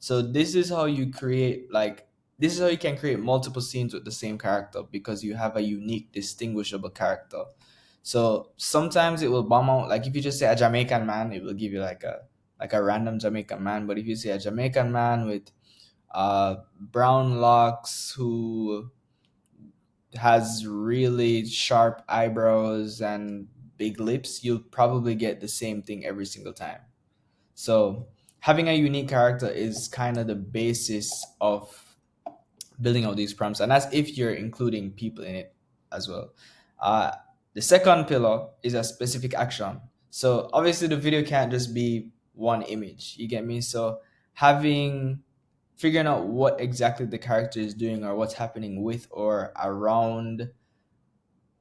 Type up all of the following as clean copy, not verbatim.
So this is how you create like this is how you can create multiple scenes with the same character because you have a unique, distinguishable character. So sometimes it will bomb out. Like if you just say a Jamaican man, it will give you like a random Jamaican man. But if you say a Jamaican man with brown locks who has really sharp eyebrows and big lips, you'll probably get the same thing every single time. So having a unique character is kind of the basis of building out these prompts, and that's if you're including people in it as well. Uh, the second pillar is a specific action. So obviously the video can't just be one image. You get me? So having figuring out what exactly the character is doing or what's happening with or around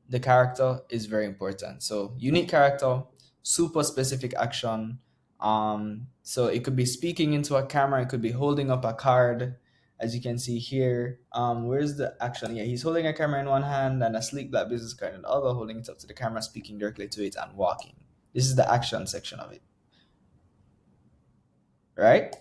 the character is very important. So unique character, super specific action. So it could be speaking into a camera, it could be holding up a card, as you can see here. Where's the action? Yeah, he's holding a camera in one hand and a sleek black business card in the other, holding it up to the camera, speaking directly to it, and walking. This is the action section of it, right?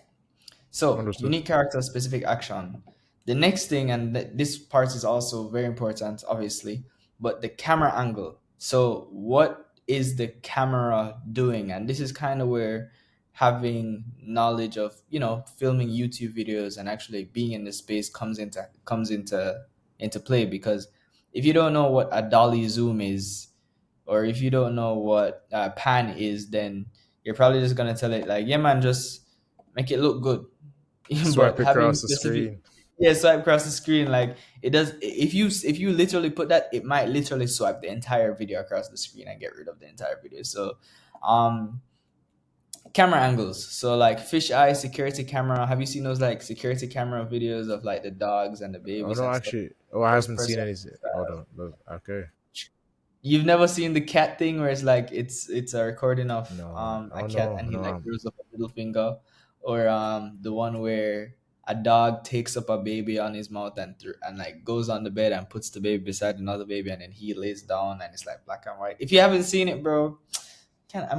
So, Understood. unique character, specific action. The next thing, and this part is also very important, obviously, but the camera angle. So, what is the camera doing? And this is kind of where having knowledge of, filming YouTube videos and actually being in the space comes into play because if you don't know what a dolly zoom is, or if you don't know what pan is, then you're probably just gonna tell it like, yeah, man, just make it look good. Swipe But having across the specific, screen. yeah, swipe across the screen, like it does. If you literally put that, it might literally swipe the entire video across the screen and get rid of the entire video. So um camera angles, so like fisheye security camera. Have you seen those like security camera videos of like the dogs and the Oh babies no, and stuff? actually, oh I First haven't seen person. any. Hold on, okay. You've never seen the cat thing where it's like it's a recording of No, a oh cat no, and he no. like throws up a middle finger, or the one where a dog takes up a baby on his mouth and like goes on the bed and puts the baby beside another baby and then he lays down and it's like black and white. If you haven't seen it, bro, can't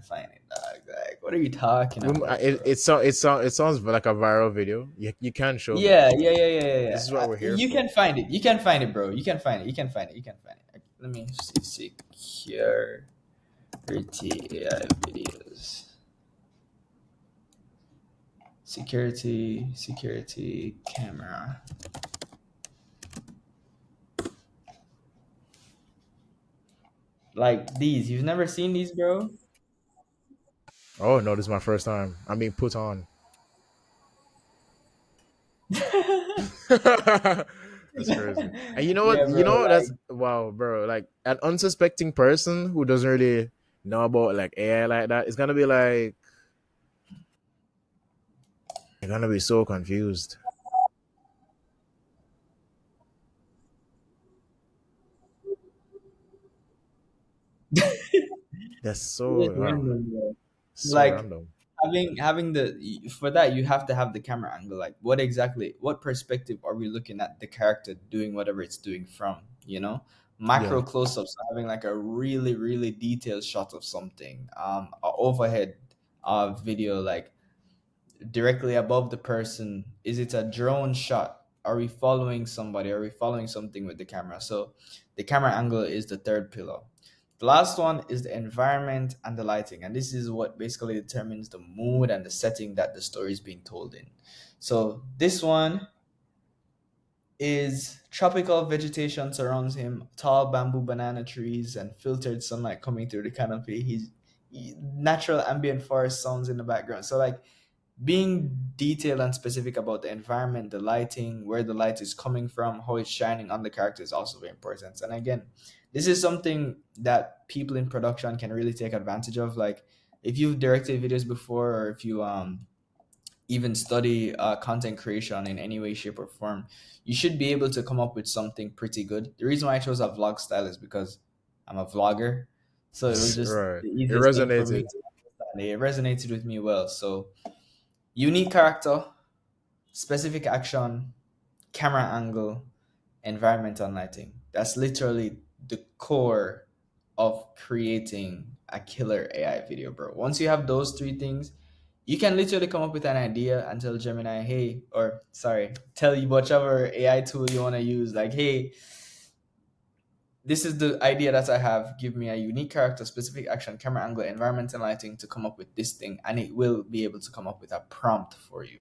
find it, dog. Like, what are you talking about, It bro? it sounds like a viral video. You can show me. Yeah, yeah, yeah, yeah, yeah, This yeah. is what we're here You for. can find it. You can find it, bro. You can find it. You can find it. You can find it. Let me see. Secure AI videos. Security camera. Like these. You've never seen these, bro? Oh no, this is my first time. I'm being put on. That's crazy. And you know what? Yeah, You bro. know Like that's wow, bro. Like an unsuspecting person who doesn't really know about like AI like that is gonna be like, you're gonna be so confused. That's so it's random, bro. so Like random. having the for that you have to have the camera angle. Like what perspective are we looking at the character doing whatever it's doing from? Yeah. Macro close-ups, having like a really really detailed shot of something, a overhead video, like directly above the person. Is it a drone shot? Are we following somebody? Are we following something with the camera? So the camera angle is the third pillar. The last one is the environment and the lighting, and this is what basically determines the mood and the setting that the story is being told in. So this one is tropical vegetation surrounds him, tall bamboo banana trees and filtered sunlight coming through the canopy. Natural ambient forest sounds in the background. So like being detailed and specific about the environment, the lighting, where the light is coming from, how it's shining on the character is also very important. And again, this is something that people in production can really take advantage of. Like if you've directed videos before, or if you even study content creation in any way, shape, or form, you should be able to come up with something pretty good. The reason why I chose a vlog style is because I'm a vlogger, so it was just Right. the It easiest thing for me resonated. to understand. It resonated with me well. So unique character, specific action, camera angle, environment and lighting. That's literally the core of creating a killer AI video, bro. Once you have those three things, You can literally come up with an idea and tell Gemini, hey, or sorry, tell you whichever AI tool you want to use, like, hey, this is the idea that I have. Give me a unique character, specific action, camera angle, environment, and lighting to come up with this thing, and it will be able to come up with a prompt for you.